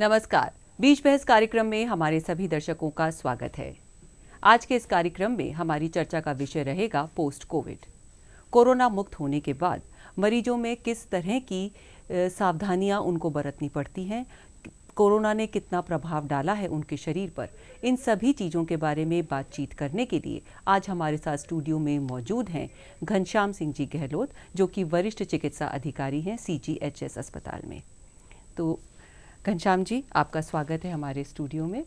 नमस्कार। बीच बहस कार्यक्रम में हमारे सभी दर्शकों का स्वागत है। आज के इस कार्यक्रम में हमारी चर्चा का विषय रहेगा पोस्ट कोविड। कोरोना मुक्त होने के बाद मरीजों में किस तरह की सावधानियां उनको बरतनी पड़ती हैं, कोरोना ने कितना प्रभाव डाला है उनके शरीर पर, इन सभी चीज़ों के बारे में बातचीत करने के लिए आज हमारे साथ स्टूडियो में मौजूद हैं घनश्याम सिंह जी गहलोत, जो कि वरिष्ठ चिकित्सा अधिकारी हैं CGHS अस्पताल में। तो घनश्याम जी, आपका स्वागत है हमारे स्टूडियो में।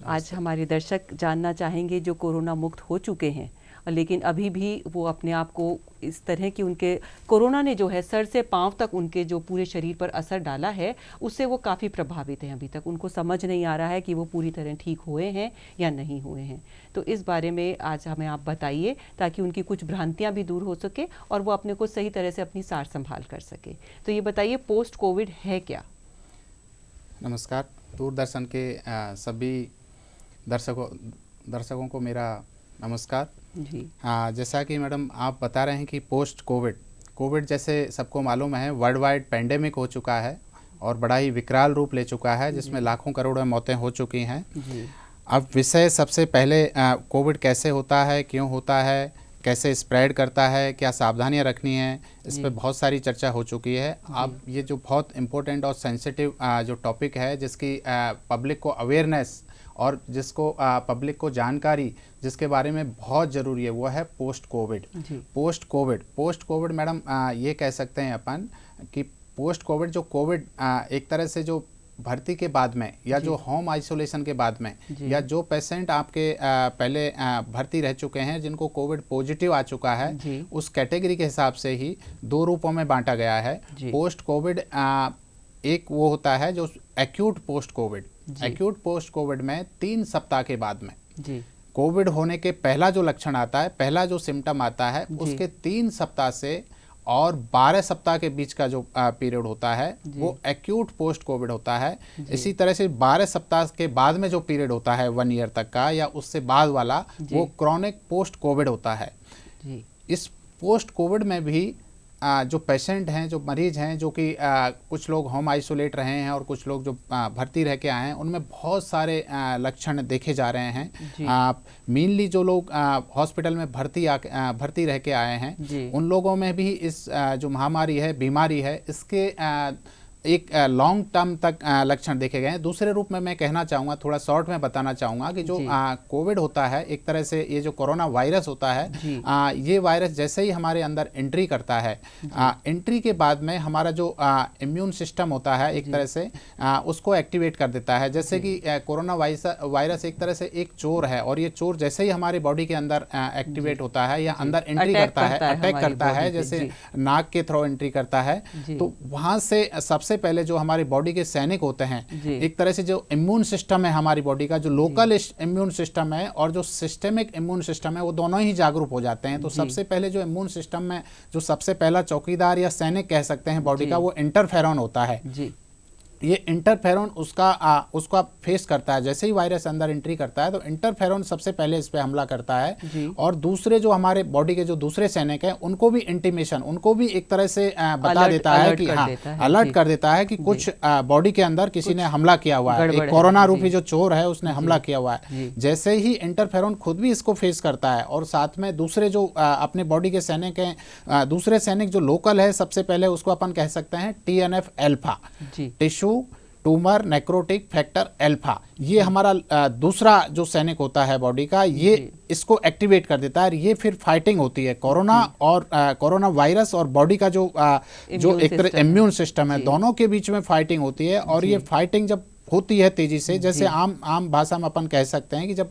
आज हमारे दर्शक जानना चाहेंगे जो कोरोना मुक्त हो चुके हैं लेकिन अभी भी वो अपने आप को इस तरह की, उनके कोरोना ने जो है सर से पांव तक उनके जो पूरे शरीर पर असर डाला है उससे वो काफ़ी प्रभावित हैं। अभी तक उनको समझ नहीं आ रहा है कि वो पूरी तरह ठीक हुए हैं या नहीं हुए हैं। तो इस बारे में आज हमें आप बताइए ताकि उनकी कुछ भ्रांतियाँ भी दूर हो सके और वो अपने को सही तरह से अपनी सार संभाल कर सके। तो ये बताइए, पोस्ट कोविड है क्या? नमस्कार। दूरदर्शन के सभी दर्शकों को मेरा नमस्कार जी। जैसा कि मैडम आप बता रहे हैं कि पोस्ट कोविड जैसे सबको मालूम है वर्ल्ड वाइड पेंडेमिक हो चुका है और बड़ा ही विकराल रूप ले चुका है, जिसमें लाखों करोड़ों मौतें हो चुकी हैं। अब विषय सबसे पहले कोविड कैसे होता है, क्यों होता है, कैसे स्प्रेड करता है, क्या सावधानियां रखनी है, इस पर बहुत सारी चर्चा हो चुकी है। अब ये जो बहुत इम्पोर्टेंट और सेंसिटिव जो टॉपिक है, जिसकी पब्लिक को अवेयरनेस और जिसको पब्लिक को जानकारी जिसके बारे में बहुत ज़रूरी है, वो है पोस्ट कोविड मैडम ये कह सकते हैं अपन कि पोस्ट कोविड जो कोविड एक तरह से जो भर्ती के बाद में या जो होम आइसोलेशन के बाद में या जो पेशेंट आपके पहले भर्ती रह चुके हैं जिनको कोविड पॉजिटिव आ चुका है, उस कैटेगरी के हिसाब से ही दो रूपों में बांटा गया है। पोस्ट कोविड एक वो होता है जो एक्यूट पोस्ट कोविड में 3 सप्ताह के बाद में कोविड होने के पहला जो लक्षण आता है, पहला जो सिम्टम आता है, उसके 3 सप्ताह से और 12 सप्ताह के बीच का जो पीरियड होता है वो एक्यूट पोस्ट कोविड होता है। इसी तरह से 12 सप्ताह के बाद में जो पीरियड होता है 1 ईयर तक का या उससे बाद वाला, वो क्रॉनिक पोस्ट कोविड होता है। इस पोस्ट कोविड में भी जो पेशेंट हैं, जो मरीज हैं, जो कि कुछ लोग होम आइसोलेट रहे हैं और कुछ लोग जो भर्ती रह के आए हैं, उनमें बहुत सारे लक्षण देखे जा रहे हैं। मेनली जो लोग हॉस्पिटल में भर्ती रह के आए हैं, उन लोगों में भी इस जो महामारी है, बीमारी है, इसके एक लॉन्ग टर्म तक लक्षण देखे गए हैं। दूसरे रूप में मैं कहना चाहूँगा, थोड़ा शॉर्ट में बताना चाहूँगा कि जो कोविड होता है, एक तरह से ये जो कोरोना वायरस होता है, ये वायरस जैसे ही हमारे अंदर एंट्री करता है, एंट्री के बाद में हमारा जो इम्यून सिस्टम होता है एक तरह से उसको एक्टिवेट कर देता है। जैसे कि कोरोना वायरस एक तरह से एक चोर है और ये चोर जैसे ही हमारी बॉडी के अंदर एक्टिवेट होता है या अंदर एंट्री करता है, अटैक करता है, जैसे नाक के थ्रू एंट्री करता है, तो वहाँ से सबसे पहले जो हमारी बॉडी के सैनिक होते हैं, एक तरह से जो इम्यून सिस्टम है हमारी बॉडी का, जो लोकल इम्यून सिस्टम है और जो सिस्टेमिक इम्यून सिस्टम है, वो दोनों ही जागरूक हो जाते हैं। तो सबसे पहले जो इम्यून सिस्टम में जो सबसे पहला चौकीदार या सैनिक कह सकते हैं बॉडी का, वो इंटरफेरॉन होता है। ये इंटरफेरॉन उसका फेस करता है। जैसे ही वायरस अंदर एंट्री करता है तो इंटरफेरॉन सबसे पहले इस पे हमला करता है और दूसरे जो हमारे बॉडी के जो दूसरे सैनिक हैं, उनको भी इंटीमेशन, उनको भी एक तरह से बता देता है कि अलर्ट कर देता है कि कुछ बॉडी के अंदर किसी ने हमला किया हुआ है, एक कोरोना रूपी जो चोर है उसने हमला किया हुआ है। जैसे ही इंटरफेरॉन खुद भी इसको फेस करता है और साथ में दूसरे जो अपने बॉडी के सैनिक हैं, दूसरे सैनिक जो लोकल है, सबसे पहले उसको अपन कह सकते हैं TNF alpha, tissue tumour necrotic factor alpha, ये हमारा दूसरा जो सैनिक होता है बॉडी का, ये इसको एक्टिवेट कर देता है। ये फिर फाइटिंग होती है कोरोना और कोरोना वायरस और बॉडी का जो एक तरह इम्यून सिस्टम है, दोनों के बीच में फाइटिंग होती है। और ये फाइटिंग जब होती है तेजी से, जैसे आम भाषा में अपन कह सकते हैं कि जब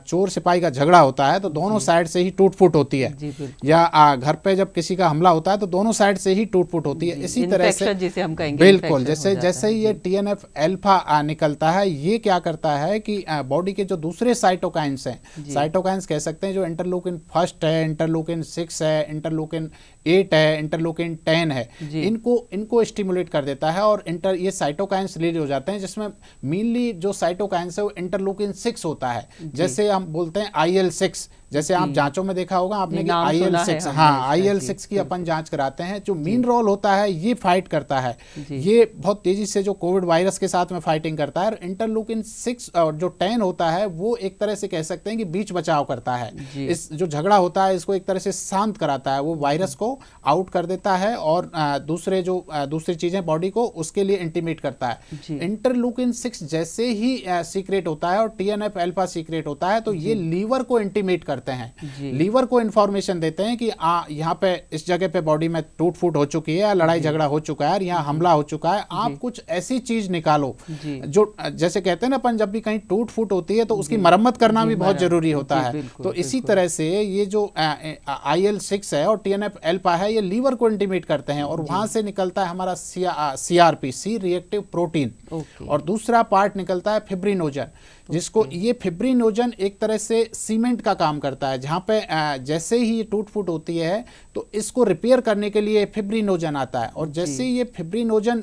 चोर सिपाही का झगड़ा होता है तो दोनों साइड से ही टूट फूट होती है, या घर पे जब किसी का हमला होता है तो दोनों साइड से ही टूट फूट होती है। इसी तरह से जिसे हम कहेंगे, बिल्कुल, जैसे ही ये TNF अल्फा निकलता है, ये क्या करता है कि बॉडी के जो दूसरे साइटोकाइंस हैं, साइटोकाइंस कह सकते हैं, जो इंटरलूकिन 1 है, इंटरलूकिन 6 है, इंटरलूकिन 8 है, इंटरलूकिन 10 है, इनको स्टिमुलेट कर देता है और ये साइटोकाइंस रिलीज हो जाते हैं, जिसमें मेनली जो साइटोकाइंस है वो इंटरलूकिन 6 होता है। जैसे हम बोलते हैं IL-6, जैसे आप जांचों में देखा होगा आपने कि नाम सुना है IL-6, हमने हाँ इसका, IL-6 की अपन जांच कराते हैं। जो मेन रोल होता है ये फाइट करता है, ये बहुत तेजी से जो कोविड वायरस के साथ में फाइटिंग करता है। और इंटरलूकिन 6 और जो 10 होता है वो एक तरह से कह सकते हैं कि बीच बचाव करता है। इस जो झगड़ा होता है इसको एक तरह से शांत कराता है, वो वायरस को आउट कर देता है और दूसरी चीजें बॉडी को उसके लिए इंटीमेट करता है। इंटरलूकिन 6 जैसे ही सीक्रेट होता है और TNF अल्फा सीक्रेट होता है तो ये लीवर को इंटीमेट करते हैं, लीवर को इंफॉर्मेशन देते हैं कि यहाँ पे इस जगह पे बॉडी में टूट फूट हो चुकी है, लड़ाई झगड़ा हो चुका है, यहाँ हमला हो चुका है, आप कुछ ऐसी चीज निकालो जो जैसे कहते हैं ना अपन, जब भी कहीं टूट फूट होती है तो उसकी मरम्मत करना भी बहुत जरूरी होता है। तो इसी तरह से ये जो IL-6 है और TNF अल्फा है ये लीवर को इंटीमेट करते हैं और वहां से निकलता है हमारा CRP, सी रिएक्टिव प्रोटीन, और दूसरा पार्ट निकलता है फिब्रिनोजन, जिसको ये फिब्रिनोजन एक तरह से सीमेंट का काम करता है। जहाँ पे जैसे ही ये टूट फूट होती है तो इसको रिपेयर करने के लिए फिब्रिनोजन आता है, और जैसे ये फिब्रिनोजन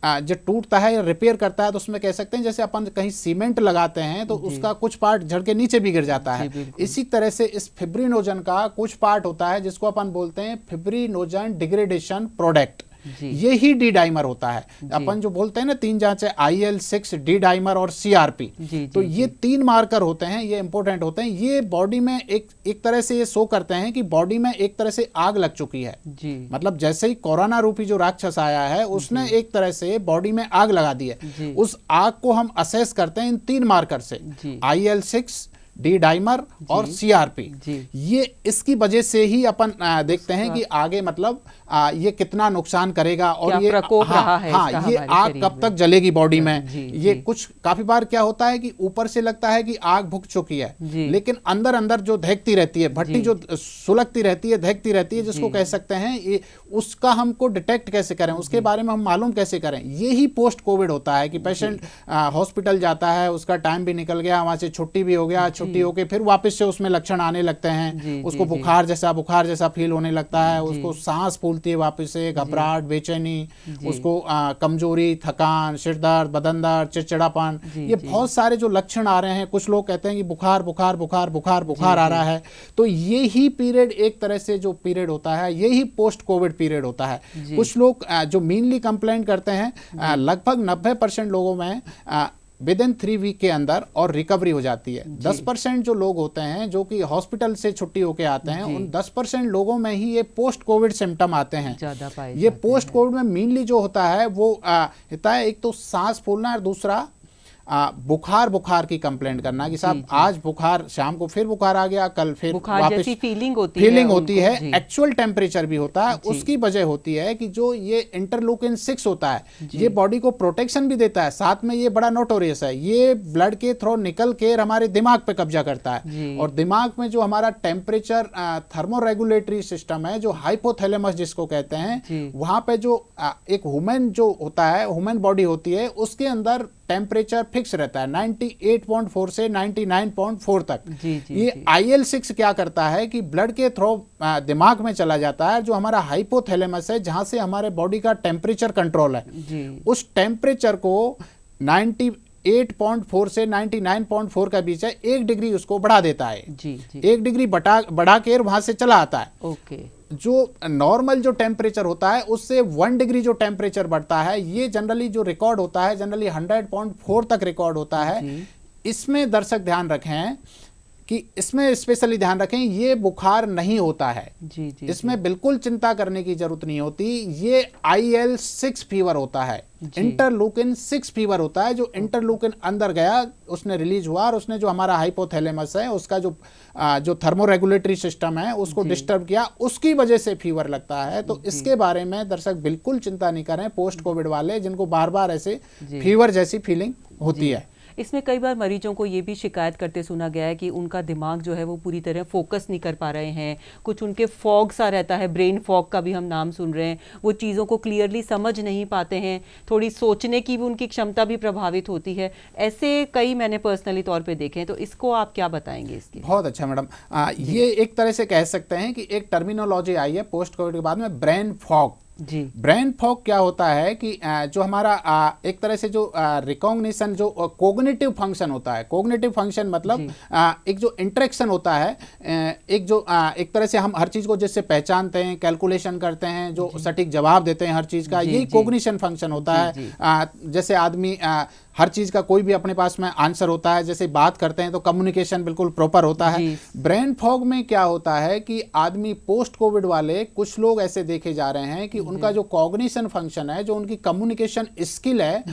जो टूटता है रिपेयर करता है तो उसमें कह सकते हैं जैसे अपन कहीं सीमेंट लगाते हैं तो उसका कुछ पार्ट झड़ के नीचे भी गिर जाता है। इसी तरह से इस फिब्रिनोजन का कुछ पार्ट होता है जिसको अपन बोलते हैं फिब्रिनोजन डिग्रेडेशन प्रोडक्ट, ये ही डी डाइमर होता है। अपन जो बोलते हैं ना 3 जांचें, IL-6, डी डाइमर और CRP, तो ये 3 मार्कर होते हैं, ये इंपॉर्टेंट होते हैं। ये बॉडी में एक तरह से ये शो करते हैं कि बॉडी में एक तरह से आग लग चुकी है। मतलब जैसे ही कोरोना रूपी जो राक्षस आया है उसने एक तरह से बॉडी में आग लगा दी है, उस आग को हम असेस करते हैं इन 3 मार्कर से, IL-6, डी डाइमर और CRP। ये इसकी वजह से ही अपन देखते हैं कि आगे मतलब ये कितना नुकसान करेगा और ये प्रकोप रहा है ये आग कब तक जलेगी बॉडी में। ये कुछ काफी बार क्या होता है कि ऊपर से लगता है कि आग भुक चुकी है, लेकिन अंदर अंदर जो दहकती रहती है, भट्टी जो सुलगती रहती है, दहकती रहती है, जिसको कह सकते हैं, ये उसका हमको डिटेक्ट कैसे करें, उसके बारे में हम मालूम कैसे करें। ये ही पोस्ट कोविड होता है कि पेशेंट हॉस्पिटल जाता है, उसका टाइम भी निकल गया, वहां से छुट्टी भी हो गया, छुट्टी होके फिर वापस से उसमें लक्षण आने लगते हैं, उसको बुखार जैसा फील होने लगता है, उसको सांस फूलती है वापस से, घबराहट, बेचैनी, उसको कमजोरी, थकान, सिर दर्द, बदन दर्द, चिड़चिड़ापन, ये बहुत सारे जो लक्षण आ रहे हैं। कुछ लोग कहते हैं कि बुखार बुखार बुखार बुखार बुखार आ रहा है। तो ये ही पीरियड एक तरह से जो पीरियड होता है यही पोस्ट कोविड पीरियड होता है। कुछ लोग जो मेनली कंप्लेंट करते हैं, लगभग 90% लोगों में विद इन 3 वीक के अंदर और रिकवरी हो जाती है। 10% जो लोग होते हैं जो कि हॉस्पिटल से छुट्टी होके आते हैं, उन 10% लोगों में ही ये पोस्ट कोविड सिम्टम आते हैं। ये पोस्ट कोविड में मेनली जो होता है वो होता है, एक तो सांस फूलना और दूसरा बुखार की कंप्लेंट करना कि साहब आज बुखार, शाम को फिर बुखार आ गया, कल फिर वापस जैसी फीलिंग होती है। एक्चुअल टेम्परेचर भी होता है। उसकी वजह होती है कि जो ये इंटरलूकिन 6 होता है, ये बॉडी को प्रोटेक्शन भी देता है, साथ में ये बड़ा नोटोरियस है, ये ब्लड के थ्रू निकल के हमारे दिमाग पे कब्जा करता है, और दिमाग में जो हमारा टेम्परेचर थर्मोरेगुलेटरी सिस्टम है, जो हाइपोथैलेमस जिसको कहते हैं, वहां पे जो एक ह्यूमन जो होता है, ह्यूमन बॉडी होती है, उसके अंदर टेम्परेचर फिक्स रहता है 98.4 से 99.4 तक। ये IL-6 क्या करता है कि ब्लड के थ्रू दिमाग में चला जाता है, जो हमारा हाइपोथैलेमस है, जहां से हमारे बॉडी का टेम्परेचर कंट्रोल है, उस टेम्परेचर को 98.4 से 99.4 का बीच है, 1 डिग्री उसको बढ़ा देता है। 1 डिग्री बढ़ा के वहां से चला आता है। जो नॉर्मल जो टेम्परेचर होता है उससे 1 डिग्री जो टेम्परेचर बढ़ता है, ये जनरली जो रिकॉर्ड होता है, जनरली 100.4 तक रिकॉर्ड होता है। इसमें दर्शक ध्यान रखें कि इसमें स्पेशली ध्यान रखें, ये बुखार नहीं होता है। इसमें बिल्कुल चिंता करने की जरूरत नहीं होती। ये IL-6 फीवर होता है, इंटरलूकिन 6 फीवर होता है। जो इंटरलूकिन अंदर गया, उसने रिलीज हुआ और उसने जो हमारा हाइपोथैलेमस है, उसका जो थर्मोरेगुलेटरी सिस्टम है, उसको डिस्टर्ब किया, उसकी वजह से फीवर लगता है। तो इसके बारे में दर्शक बिल्कुल चिंता नहीं करें, पोस्ट कोविड वाले जिनको बार बार ऐसे फीवर जैसी फीलिंग होती है। इसमें कई बार मरीजों को ये भी शिकायत करते सुना गया है कि उनका दिमाग जो है वो पूरी तरह फोकस नहीं कर पा रहे हैं, कुछ उनके फॉग सा रहता है, ब्रेन फॉग का भी हम नाम सुन रहे हैं, वो चीज़ों को क्लियरली समझ नहीं पाते हैं, थोड़ी सोचने की भी उनकी क्षमता भी प्रभावित होती है। ऐसे कई मैंने पर्सनली तौर पे देखे हैं, तो इसको आप क्या बताएंगे इसकी? बहुत अच्छा मैडम, ये एक तरह से कह सकते हैं कि एक टर्मिनोलॉजी आई है पोस्ट कोविड के बाद में, ब्रेन फॉग। जी। ब्रेन फॉग क्या होता है कि जो हमारा एक तरह से जो रिकॉग्निशन जो कोग्निटिव फंक्शन होता है, कोग्निटिव फंक्शन मतलब एक जो इंटरेक्शन होता है, एक जो एक तरह से हम हर चीज को जैसे पहचानते हैं, कैलकुलेशन करते हैं, जो सटीक जवाब देते हैं हर चीज का, यही कोग्निशन फंक्शन होता है। जैसे आदमी हर चीज का कोई भी अपने पास में आंसर होता है, जैसे बात करते हैं तो कम्युनिकेशन बिल्कुल प्रॉपर होता है। ब्रेन फॉग में क्या होता है कि आदमी पोस्ट कोविड वाले कुछ लोग ऐसे देखे जा रहे हैं कि उनका जो कॉग्निशन फंक्शन है, जो उनकी कम्युनिकेशन स्किल है,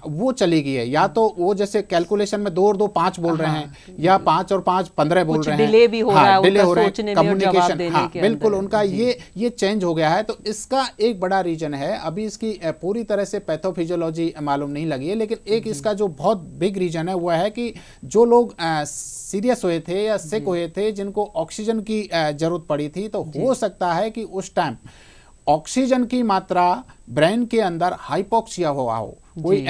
वो चली गई है। या तो वो जैसे कैलकुलेशन में 2 और 2 5 बोल रहे हैं, या 5 और 5 15 बोल रहे हैं, डिले भी हो रहा है, डिले हो रहे हैं कम्युनिकेशन, हाँ बिल्कुल उनका ये चेंज हो गया है। तो इसका एक बड़ा रीजन है, अभी इसकी पूरी तरह से पैथोफिजियोलॉजी मालूम नहीं लगी है, लेकिन एक इसका जो बहुत बिग रीजन है वो है कि जो लोग सीरियस हुए थे या सिक हुए थे, जिनको ऑक्सीजन की जरूरत पड़ी थी, तो हो सकता है कि उस टाइम ऑक्सीजन की मात्रा ब्रेन के अंदर हाइपोक्सिया हुआ हो, कोई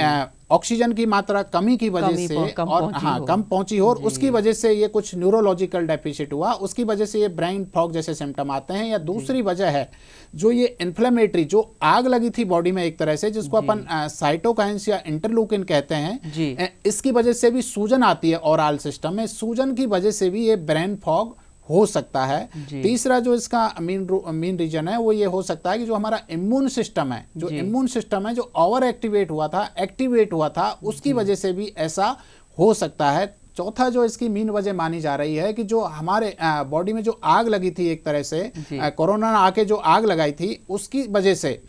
ऑक्सीजन की मात्रा कमी की वजह से और कम पहुंची हो, और उसकी वजह से ये कुछ न्यूरोलॉजिकल डेफिसिट हुआ, उसकी वजह से ये ब्रेन फॉग जैसे सिम्टम आते हैं। या दूसरी वजह है जो ये इन्फ्लेमेटरी, जो आग लगी थी बॉडी में एक तरह से, जिसको अपन साइटोकाइन्स या इंटरल्यूकिन कहते हैं, इसकी वजह से भी सूजन आती है ओरल सिस्टम में, सूजन की वजह से भी ये ब्रेन फॉग हो सकता है। तीसरा जो इसका मेन रीजन है वो ये हो सकता है कि जो हमारा इम्यून सिस्टम है, जो इम्यून सिस्टम है जो ओवर एक्टिवेट हुआ था, उसकी वजह से भी ऐसा हो सकता है। चौथा जो इसकी मेन वजह मानी जा रही है कि जो हमारे बॉडी में जो आग लगी थी एक तरह से, कोरोना आके जो आग लगाई थी, उसकी वजह से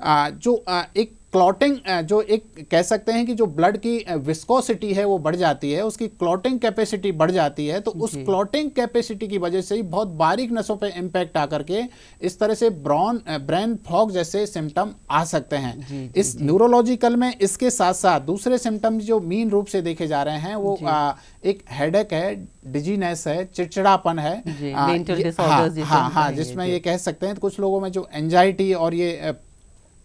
जो एक क्लॉटिंग, जो एक कह सकते हैं कि जो ब्लड की विस्कोसिटी है वो बढ़ जाती है, उसकी क्लॉटिंग कैपेसिटी बढ़ जाती है। तो उस क्लॉटिंग कैपेसिटी की वजह से ही बहुत बारीक नसों पे इम्पैक्ट आकर के इस तरह से ब्रेन फॉग जैसे सिम्टम आ सकते हैं। इस न्यूरोलॉजिकल में इसके साथ साथ दूसरे सिम्टम जो मेन रूप से देखे जा रहे हैं वो एक हेडेक है, डिजीनेस है, चिड़चिड़ापन है, जिसमें ये कह सकते हैं कुछ लोगों में जो एंजाइटी और ये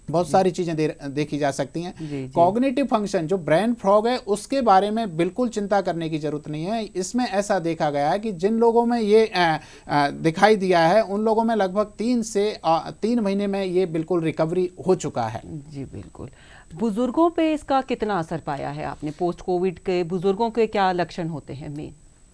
बहुत सारी चीजें देखी जा सकती हैं। कॉग्निटिव फंक्शन जो ब्रेन फॉग है उसके बारे में बिल्कुल चिंता करने की जरूरत नहीं है। इसमें ऐसा देखा गया है कि जिन लोगों में ये दिखाई दिया है उन लोगों में लगभग 3 से 3 महीने में ये बिल्कुल रिकवरी हो चुका है। जी बिल्कुल। बुजुर्गों पे इसका कितना असर पाया है आपने? पोस्ट कोविड के बुजुर्गों के क्या लक्षण होते हैं मेन?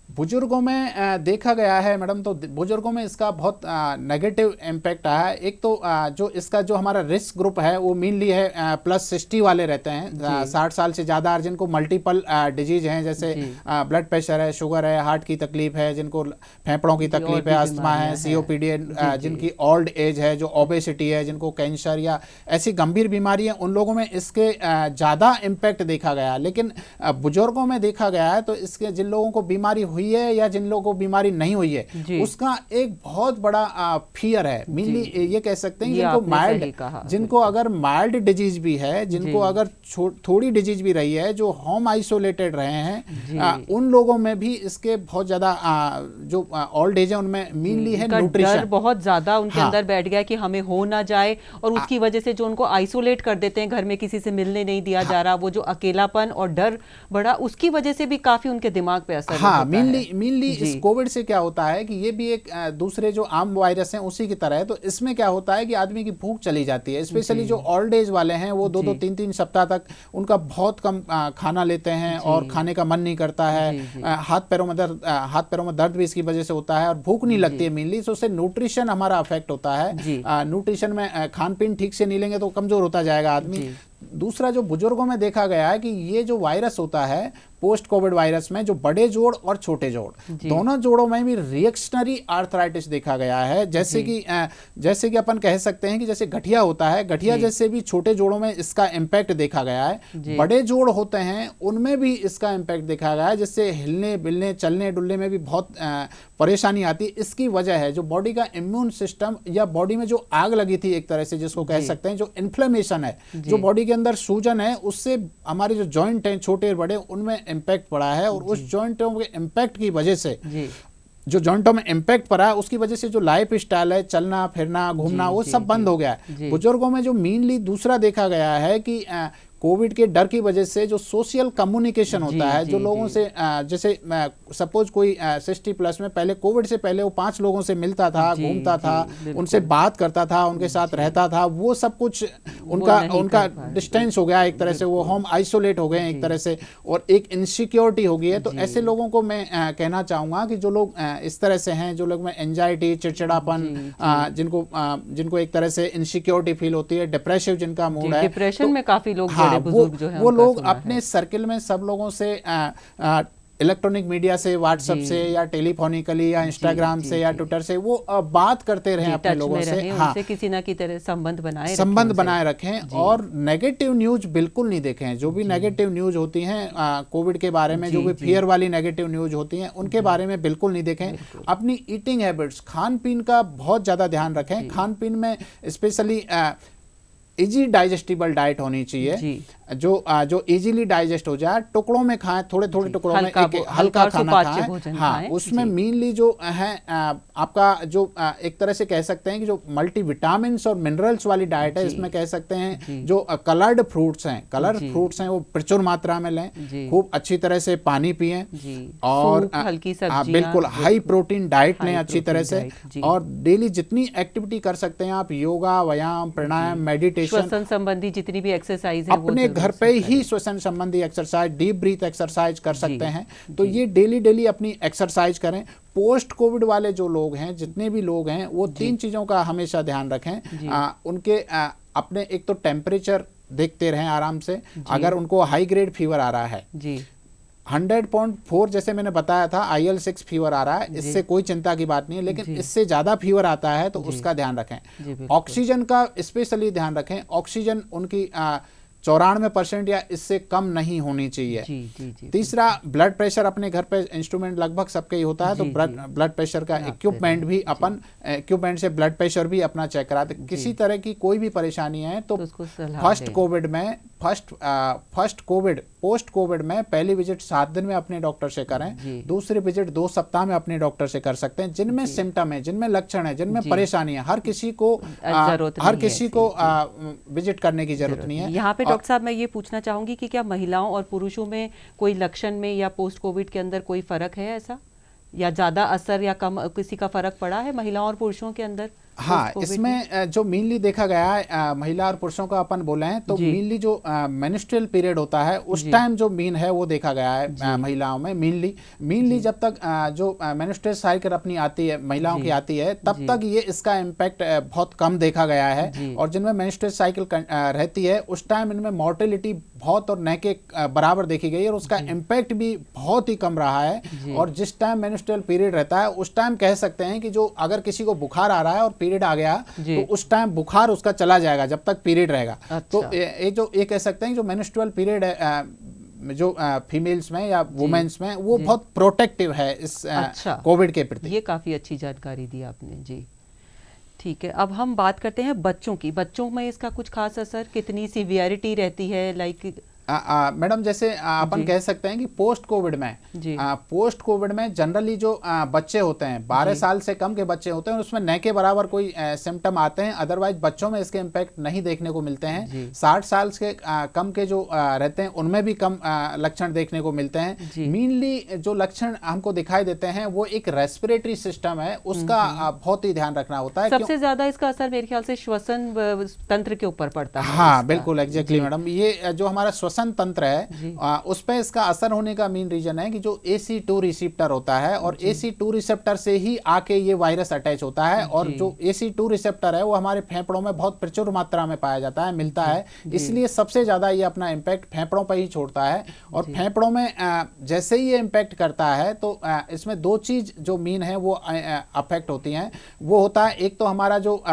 बुजुर्गों में देखा गया है मैडम, तो बुजुर्गों में इसका बहुत नेगेटिव इम्पैक्ट आया है। एक तो जो इसका जो हमारा रिस्क ग्रुप है वो मेनली है +60 वाले रहते हैं, 60 साल से ज़्यादा, और जिनको मल्टीपल डिजीज हैं, जैसे ब्लड प्रेशर है, शुगर है, हार्ट की तकलीफ है, जिनको फेफड़ों की तकलीफ है, अस्थमा है, COPD है, जिनकी ओल्ड एज है, जो ओबेसिटी है, जिनको कैंसर या ऐसी गंभीर बीमारी है, उन लोगों में इसके ज़्यादा इम्पैक्ट देखा गया। लेकिन बुजुर्गों में देखा गया है तो इसके जिन लोगों को बीमारी हुई है या जिन लोगों को बीमारी नहीं हुई है, उसका एक बहुत बड़ा फियर है। मेनली ये कह सकते हैं जिनको माइल्ड, जिनको अगर माइल्ड डिजीज भी है, जिनको अगर थोड़ी डिजीज भी रही है, जो होम आइसोलेटेड रहे हैं, उन लोगों में भी इसके बहुत ज्यादा जो ओल्ड एज है उनमें मेनली है न्यूट्रिशन बहुत ज्यादा उनके अंदर बैठ गया कि हमें हो ना जाए, और उसकी वजह से जो उनको आइसोलेट कर देते हैं, घर में किसी से मिलने नहीं दिया जा रहा, वो जो अकेलापन और डर बढ़ा, उसकी वजह से भी काफी उनके दिमाग पे असर होता है। मेनली इस कोविड से क्या होता है कि ये भी एक दूसरे जो आम वायरस हैं उसी की तरह है। तो इसमें क्या होता है कि आदमी की भूख चली जाती है, स्पेशली जो ओल्ड एज वाले हैं वो 2-2 3-3 सप्ताह तक उनका बहुत कम खाना लेते हैं और खाने का मन नहीं करता है, हाथ पैरों में दर्द भी इसकी वजह से होता है, और भूख नहीं लगती है मेनली। तो उससे न्यूट्रिशन हमारा अफेक्ट होता है। न्यूट्रिशन में खान पीन ठीक से नहीं लेंगे तो कमजोर होता जाएगा आदमी। दूसरा जो बुजुर्गों में देखा गया है कि ये जो वायरस होता है पोस्ट कोविड वायरस में, जो बड़े जोड़ और छोटे जोड़ दोनों जोड़ों में भी रिएक्शनरी आर्थराइटिस देखा गया है। जैसे कि अपन कह सकते हैं कि जैसे गठिया होता है, गठिया जैसे भी छोटे जोड़ों में इसका इम्पैक्ट देखा गया है। बड़े जोड़ होते हैं उनमें भी इसका इम्पैक्ट देखा गया है, जिससे हिलने बिलने चलने डुलने में भी बहुत परेशानी आती है। इसकी वजह है जो बॉडी का इम्यून सिस्टम या बॉडी में जो आग लगी थी एक तरह से, जिसको कह सकते हैं जो इन्फ्लेमेशन है, जो बॉडी के अंदर सूजन है, उससे हमारे जो जॉइंट हैं छोटे बड़े उनमें इम्पैक्ट पड़ा है। और उस जॉइंटों के इम्पैक्ट की वजह से जो जॉइंटों में इम्पैक्ट पड़ा है उसकी वजह से जो लाइफ स्टाइल है, चलना फिरना घूमना, वो सब बंद हो गया है। बुजुर्गों में जो मेनली दूसरा देखा गया है कि कोविड के डर की वजह से जो सोशल कम्युनिकेशन होता है, जो लोगों से जैसे सपोज कोई 60+ में पहले कोविड से पहले वो 5 लोगों से मिलता था, घूमता था, उनसे बात करता था, उनके साथ रहता था, वो सब कुछ उनका डिस्टेंस हो गया एक तरह से, वो होम आइसोलेट हो गए एक तरह से, और एक इनसिक्योरिटी हो गई है। तो ऐसे लोगों को मैं कहना चाहूंगा कि जो लोग इस तरह से हैं, जो लोग में एंजाइटी, चिड़चिड़ापन, जिनको एक तरह से इनसिक्योरिटी फील होती है, डिप्रेसिव जिनका मूड है, डिप्रेशन में काफी लोग बुजुर्ग जो है वो लोग अपने सर्किल में सब लोगों से इलेक्ट्रॉनिक मीडिया से, व्हाट्सएप से या टेलीफोनिकली या इंस्टाग्राम से या ट्विटर से वो बात करते रहे अपने लोगों से, उनसे किसी ना किसी तरह संबंध बनाए रखें और नेगेटिव न्यूज बिल्कुल नहीं देखें। जो भी नेगेटिव न्यूज होती हैं कोविड के बारे में, जो भी फियर वाली नेगेटिव न्यूज होती हैं, उनके बारे में बिल्कुल नहीं देखें। अपनी ईटिंग हैबिट्स, खान पीन का बहुत ज्यादा ध्यान रखें। खान पीन में स्पेशली इजी डाइजेस्टिबल डाइट होनी चाहिए, जो इजीली डाइजेस्ट हो जाए। टुकड़ों में खाएं, थोड़े थोड़े टुकड़ों में, हल्का खाना खाएं। हाँ, उसमें मेनली जो है आपका जो एक तरह से कह सकते हैं कि जो मल्टीविटामिन्स और मिनरल्स वाली डाइट है, इसमें कह सकते हैं जो कलर्ड फ्रूट्स हैं वो प्रचुर मात्रा में लें, खूब अच्छी तरह से पानी पिएं, और बिल्कुल हाई प्रोटीन डाइट लें अच्छी तरह से, और डेली जितनी एक्टिविटी कर सकते हैं आप, योगा, व्यायाम, प्राणायाम, मेडिटेशन, श्वसन संबंधी जितनी भी एक्सरसाइज है, अपने घर पे ही श्वसन संबंधी एक्सरसाइज, डीप ब्रीथ एक्सरसाइज कर सकते हैं। तो ये डेली अपनी एक्सरसाइज करें। पोस्ट कोविड वाले जो लोग हैं, जितने भी लोग हैं, वो 3 चीजों का हमेशा ध्यान रखें। उनके अपने एक तो टेम्परेचर देखते रहें आराम से। अगर उनको हाई ग्रेड फीवर आ रहा है 100.4 जैसे मैंने बताया था, IL-6 फीवर आ रहा है, इससे कोई चिंता की बात नहीं है, लेकिन इससे ज्यादा फीवर आता है तो उसका ध्यान रखें। ऑक्सीजन का स्पेशली ध्यान रखें। ऑक्सीजन उनकी 94% या इससे कम नहीं होनी चाहिए। तीसरा, ब्लड प्रेशर अपने घर पे इंस्ट्रूमेंट लगभग सबके ही होता है, तो ब्लड प्रेशर का इक्विपमेंट भी इक्विपमेंट से ब्लड प्रेशर भी अपना चेक कराते। किसी तरह की कोई भी परेशानी है तो फर्स्ट कोविड पोस्ट कोविड में पहली विजिट 7 दिन में अपने डॉक्टर से करें, दूसरी विजिट 2 सप्ताह में अपने डॉक्टर से कर सकते हैं। जिनमें सिम्टम है, जिनमें लक्षण है, जिनमें परेशानी है, हर किसी को विजिट करने की जरूरत नहीं है। यहाँ पे डॉक्टर साहब मैं ये पूछना चाहूंगी कि क्या महिलाओं और पुरुषों में कोई लक्षण में या पोस्ट कोविड के अंदर कोई फर्क है ऐसा, या ज्यादा असर या कम किसी का फर्क पड़ा है महिलाओं और पुरुषों के अंदर? हाँ, इसमें जो मेनली देखा गया है, महिला और पुरुषों का अपन बोले हैं तो मेनली जो मेंस्ट्रुअल पीरियड होता है उस टाइम जो मीन है वो देखा गया है महिलाओं में। मेनली जब तक जो मेंस्ट्रुअल साइकिल अपनी आती है, महिलाओं की आती है, तब तक ये इसका इम्पैक्ट बहुत कम देखा गया है। और जिनमें मेंस्ट्रुअल साइकिल रहती है उस टाइम इनमें मॉर्टेलिटी बहुत और न के बराबर देखी गई है, और उसका इम्पैक्ट भी बहुत ही कम रहा है। और जिस टाइम मेंस्ट्रुअल पीरियड रहता है उस टाइम कह सकते हैं कि जो अगर किसी को बुखार आ रहा है और पीरियड आ गया तो उस टाइम बुखार उसका चला जाएगा जब तक पीरियड रहेगा। तो ये कह सकते हैं जो मेंस्ट्रुअल पीरियड है जो फीमेल्स में या वुमेन्स में, वो बहुत प्रोटेक्टिव है इस कोविड के प्रति। ये काफी अच्छी जानकारी दी आपने जी। ठीक है, अब हम बात करते हैं बच्चों की। बच्चों में इसका कुछ खास असर, कितनी सीवियरिटी रहती है? लाइक मैडम जैसे अपन कह सकते हैं कि पोस्ट कोविड में जनरली जो बच्चे होते हैं 12 साल से कम के बच्चे होते हैं उसमें न के बराबर कोई सिम्टम आते हैं, अदरवाइज बच्चों में इसके इम्पैक्ट नहीं देखने को मिलते हैं। 60 साल के कम के जो रहते हैं उनमें भी कम लक्षण देखने को मिलते हैं। मेनली जो लक्षण हमको दिखाई देते हैं वो एक रेस्पिरेटरी सिस्टम है, उसका बहुत ही ध्यान रखना होता है। सबसे ज्यादा इसका असर मेरे ख्याल से श्वसन तंत्र के ऊपर पड़ता है। हाँ बिल्कुल, एग्जैक्टली मैडम। ये जो हमारा श्वसन तंत्र है उस पर इसका असर होने का मेन रीजन है कि जो AC2 रिसेप्टर होता है, और AC2 रिसेप्टर से ही आके ये वायरस अटैच होता है। और जो AC2 रिसेप्टर है वो हमारे फेफड़ों में बहुत प्रचुर मात्रा में पाया जाता है, मिलता है, इसलिए सबसे ज्यादा ये अपना इम्पैक्ट फेफड़ों पर ही छोड़ता है। और फेफड़ों में जैसे ही ये इम्पैक्ट करता है तो इसमें 2 चीज जो मेन है वो अफेक्ट होती हैं। वो होता है एक तो हमारा जो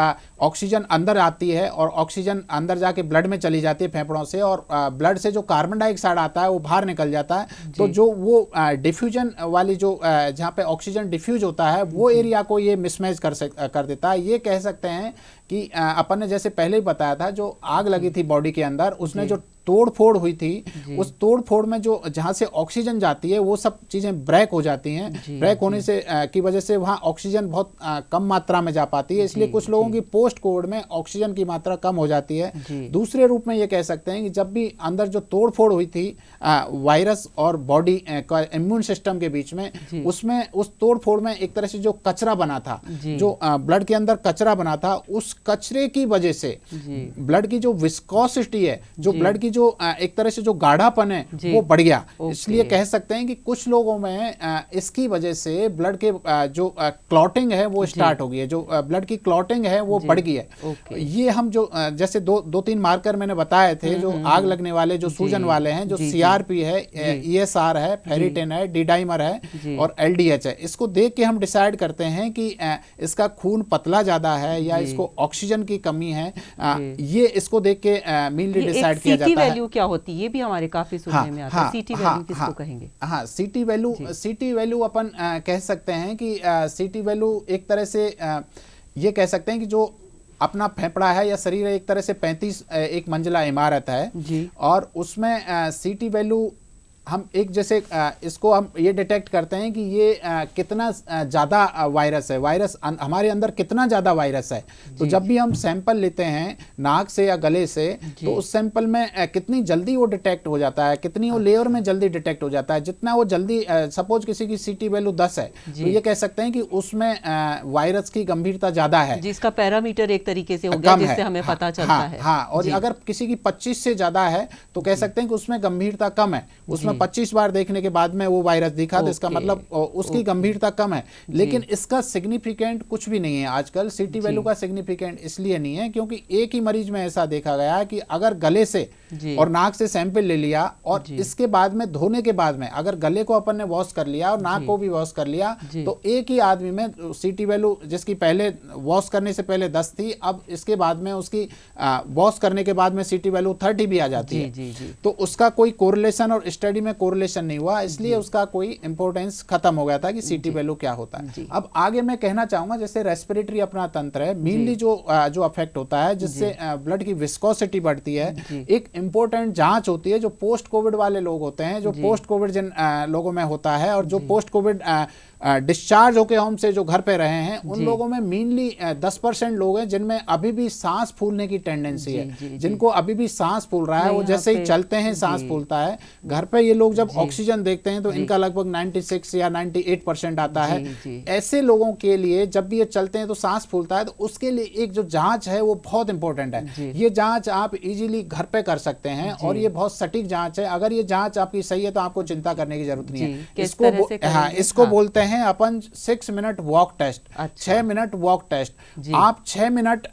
ऑक्सीजन अंदर आती है और ऑक्सीजन अंदर जाके ब्लड में चली जाती है फेफड़ों से, और ब्लड से जो कार्बन डाइऑक्साइड आता है वो बाहर निकल जाता है। तो जो वो डिफ्यूजन वाली जो जहाँ पे ऑक्सीजन डिफ्यूज होता है वो एरिया को ये मिसमैच कर देता है। ये कह सकते हैं कि अपन ने जैसे पहले ही बताया था, जो आग लगी थी बॉडी के अंदर, उसने जो तोड़ फोड़ हुई थी, उस तोड़ फोड़ में जो जहाँ से ऑक्सीजन जाती है वो सब चीजें ब्रेक हो जाती हैं। ब्रेक होने से की वजह से वहाँ ऑक्सीजन बहुत कम मात्रा में जा पाती है, इसलिए कुछ लोगों की पोस्ट कोविड में ऑक्सीजन की मात्रा कम हो जाती है। दूसरे रूप में ये कह सकते हैं कि जब भी अंदर जो तोड़ फोड़ हुई थी वायरस और बॉडी का इम्यून सिस्टम के बीच में, उसमें उस तोड़ फोड़ में एक तरह से जो कचरा बना था, जो ब्लड के अंदर कचरा बना था, उस कचरे की वजह से ब्लड की जो विस्कोसिटी है, जो ब्लड की जो एक तरह से जो गाढ़ापन है वो बढ़ गया। इसलिए कह सकते हैं कि कुछ लोगों में इसकी वजह से ब्लड के जो क्लॉटिंग है वो स्टार्ट हो गई है, जो ब्लड की क्लॉटिंग है वो बढ़ गई है। ये हम जो जैसे दो तीन मार्कर मैंने बताए थे, जो आग लगने वाले, जो सूजन वाले हैं, जो सीआरपी है, ईएसआर है, फेरिटिन है, डी-डाइमर है और एलडीएच है, इसको देख के हम डिसाइड करते हैं कि इसका खून पतला ज्यादा है या इसको ऑक्सीजन की कमी है। ये इसको देख के मेनली डिसाइड किया जाता है। सीटी वैल्यू क्या होती है, ये भी हमारे काफी सुनने में आता है। सीटी वैल्यू किसको कहेंगे? हाँ, सीटी वैल्यू अपन कह सकते हैं कि सीटी वैल्यू एक तरह से ये कह सकते हैं कि जो अपना फेफड़ा है या शरीर है, एक तरह से 35 एक मंजिला इमारत है जी। और उसमें सीटी वैल्यू हम एक जैसे इसको हम ये डिटेक्ट करते हैं कि ये कितना ज़्यादा वायरस है, वायरस हमारे अंदर कितना ज़्यादा वायरस है। तो जब भी हम सैंपल लेते हैं नाक से या गले से, तो उस सैंपल में कितनी जल्दी वो डिटेक्ट हो जाता है, कितनी वो लेयर में जल्दी डिटेक्ट हो जाता है। जितना वो जल्दी, सपोज किसी की सीटी वैल्यू 10 है, तो ये कह सकते हैं कि उसमें वायरस की गंभीरता ज़्यादा है, जिसका पैरामीटर एक तरीके से हो गया, जिससे हमें पता चलता है। हाँ, और अगर किसी की 25 से ज़्यादा है तो कह सकते हैं कि उसमें गंभीरता कम है, उसमें 25 बार देखने के बाद में वो वायरस दिखा, तो इसका मतलब उसकी गंभीरता कम है। लेकिन इसका सिग्निफिकेंट कुछ भी नहीं है आजकल। सीटी वैल्यू का सिग्निफिकेंट इसलिए नहीं है क्योंकि एक ही मरीज में ऐसा देखा गया कि अगर गले से और नाक से सैंपल ले लिया और इसके बाद में धोने के बाद में अगर गले को अपन ने वॉश कर लिया और नाक को भी वॉश कर लिया, तो एक ही आदमी में सीटी वैल्यू जिसकी पहले वॉश करने से पहले 10 थी, अब इसके बाद में उसकी वॉश करने के बाद में सीटी वैल्यू 30 भी आ जाती है। तो उसका कोई कोरिलेशन और स्टडी में कोरिलेशन नहीं हुआ, इसलिए उसका कोई इंपॉर्टेंस खत्म हो गया था कि सीटी वैल्यू क्या होता है। अब आगे मैं कहना चाहूंगा, जैसे रेस्पिरेटरी अपना तंत्र है, मेनली जो अफेक्ट होता है, जिससे ब्लड की विस्कोसिटी बढ़ती है। एक इंपॉर्टेंट जांच होती है जो पोस्ट कोविड वाले लोग होते हैं, जो पोस्ट कोविड जिन लोगों में होता है और जो पोस्ट कोविड डिस्चार्ज होके होम से जो घर पे रहे हैं, उन लोगों में मेनली 10% लोग हैं जिनमें अभी भी सांस फूलने की टेंडेंसी है, जिनको अभी भी सांस फूल रहा है। वो जैसे ही चलते हैं सांस फूलता है। घर पे ये लोग जब ऑक्सीजन देखते हैं तो इनका लगभग 96 या 98% आता है। ऐसे लोगों के लिए जब भी ये चलते हैं तो सांस फूलता है, तो उसके लिए एक जो जांच है वो बहुत इंपॉर्टेंट है। ये जांच आप इजीली घर पे कर सकते हैं और ये बहुत सटीक जांच है। अगर ये जांच आपकी सही है तो आपको चिंता करने की जरूरत नहीं है। इसको बोलते हैं अपन 6 minute walk test. 6 minute walk test. आप 6 मिनट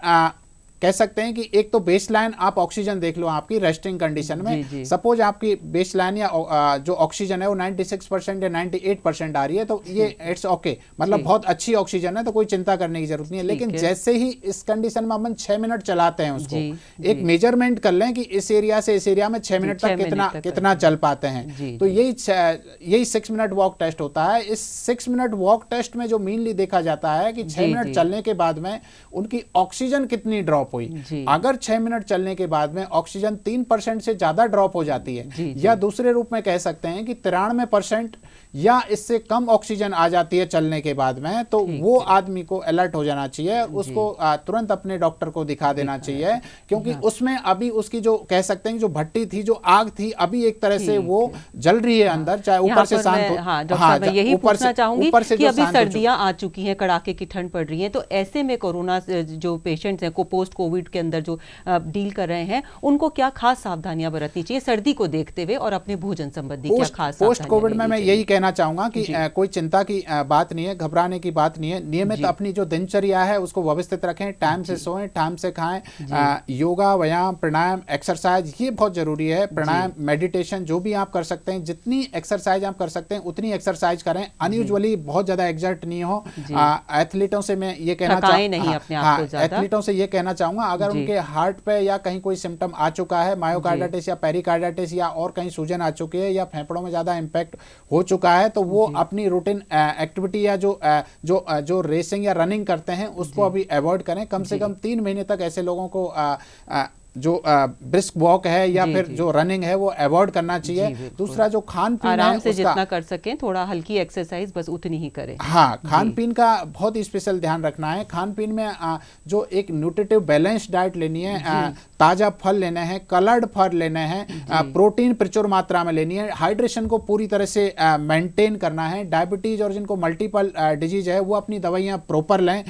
कह सकते हैं कि एक तो बेसलाइन आप ऑक्सीजन देख लो आपकी रेस्टिंग कंडीशन में। सपोज आपकी बेसलाइन या जो ऑक्सीजन है वो 96% या 98% आ रही है, तो ये इट्स ओके, मतलब बहुत अच्छी ऑक्सीजन है, तो कोई चिंता करने की जरूरत नहीं है। लेकिन जैसे ही इस कंडीशन में अपन 6 मिनट चलाते हैं उसको, एक मेजरमेंट कर लें कि इस एरिया से इस एरिया में 6 मिनट तक कितना चल पाते हैं, तो यही 6 मिनट वॉक टेस्ट होता है। इस 6 मिनट वॉक टेस्ट में जो मेनली देखा जाता है कि 6 मिनट चलने के बाद में उनकी ऑक्सीजन कितनी ड्रॉप हुई। अगर 6 मिनट चलने के बाद में ऑक्सीजन 3% से ज्यादा ड्रॉप हो जाती है, या दूसरे रूप में कह सकते हैं कि 93% या इससे कम ऑक्सीजन आ जाती है चलने के बाद में, तो वो आदमी को अलर्ट हो जाना चाहिए, उसको तुरंत अपने डॉक्टर को दिखा देना चाहिए, क्योंकि उसमें अभी उसकी जो कह सकते हैं जो भट्टी थी, जो आग थी, अभी एक तरह से वो जल रही है अंदर, चाहे ऊपर से शांत हो। यही पूछना चाहूंगी कि अभी सर्दियां आ चुकी हैं, कड़ाके की ठंड पड़ रही है, तो ऐसे में कोरोना जो पेशेंट्स हैं, को पोस्ट कोविड के अंदर जो डील कर रहे हैं, उनको क्या खास सावधानियां बरतनी चाहिए सर्दी को देखते हुए, और अपने भोजन संबंधी क्या खास पोस्ट कोविड में मैं यही कहना चाहूंगा कि कोई चिंता की बात नहीं है, घबराने की बात नहीं है। नियमित अपनी जो दिनचर्या है उसको व्यवस्थित रखें, टाइम से सोएं, टाइम से खाएं। योगा, व्यायाम, प्राणायाम, एक्सरसाइज ये बहुत जरूरी है। प्राणायाम, मेडिटेशन जो भी आप कर सकते हैं, जितनी एक्सरसाइज आप कर सकते हैं उतनी एक्सरसाइज करें। अनयूजुअली बहुत ज्यादा एग्जर्ट नहीं हो। एथलीटों से मैं ये कहना चाहूंगा, एथलीटों से ये कहना चाहूंगा, अगर उनके हार्ट पे या कहीं कोई सिम्टम आ चुका है, मायोकार्डाइटिस या पेरिकार्डाइटिस या और कहीं सूजन आ चुकी है, या फेफड़ों में ज्यादा इंपैक्ट हो चुका है, तो वो अपनी रूटीन एक्टिविटी या जो रेसिंग या रनिंग करते हैं उसको अभी अवॉइड करें। कम से कम 3 महीने तक ऐसे लोगों को जो ब्रिस्क वॉक है या जी, फिर जी। जो रनिंग है वो अवॉइड करना जी, चाहिए। बिल्कुल। दूसरा जो खान पीन आराम है से उसका, जितना कर सकें, थोड़ा हल्की एक्सरसाइज बस उतनी ही करें। हाँ, खान जी। पीन का बहुत ही स्पेशल ध्यान रखना है। खान पीन में जो एक न्यूट्रिटिव बैलेंस डाइट लेनी है, ताज़ा फल लेने हैं, कलर्ड फल लेने हैं, प्रोटीन प्रचुर मात्रा में लेनी है, हाइड्रेशन को पूरी तरह से मेंटेन करना है। डायबिटीज और जिनको मल्टीपल डिजीज है वो अपनी दवाइयाँ प्रॉपर लें,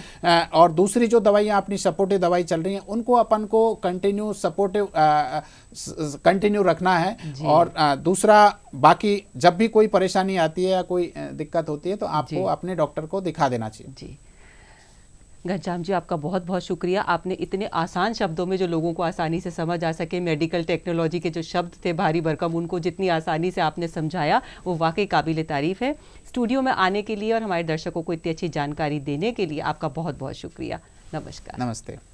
और दूसरी जो दवाइयाँ अपनी सपोर्टिव दवाई चल रही हैं उनको अपन को कंटिन्यू रखना है। और दूसरा, बाकी जब भी कोई परेशानी आती है या कोई दिक्कत होती है तो आपको अपने डॉक्टर को दिखा देना चाहिए। जी, घनश्याम जी, आपका बहुत बहुत शुक्रिया। आपने इतने आसान शब्दों में, जो लोगों को आसानी से समझ आ सके, मेडिकल टेक्नोलॉजी के जो शब्द थे भारी भरकम, उनको जितनी आसानी से आपने समझाया वो वाकई काबिल तारीफ है। स्टूडियो में आने के लिए और हमारे दर्शकों को इतनी अच्छी जानकारी देने के लिए आपका बहुत बहुत शुक्रिया। नमस्कार। नमस्ते।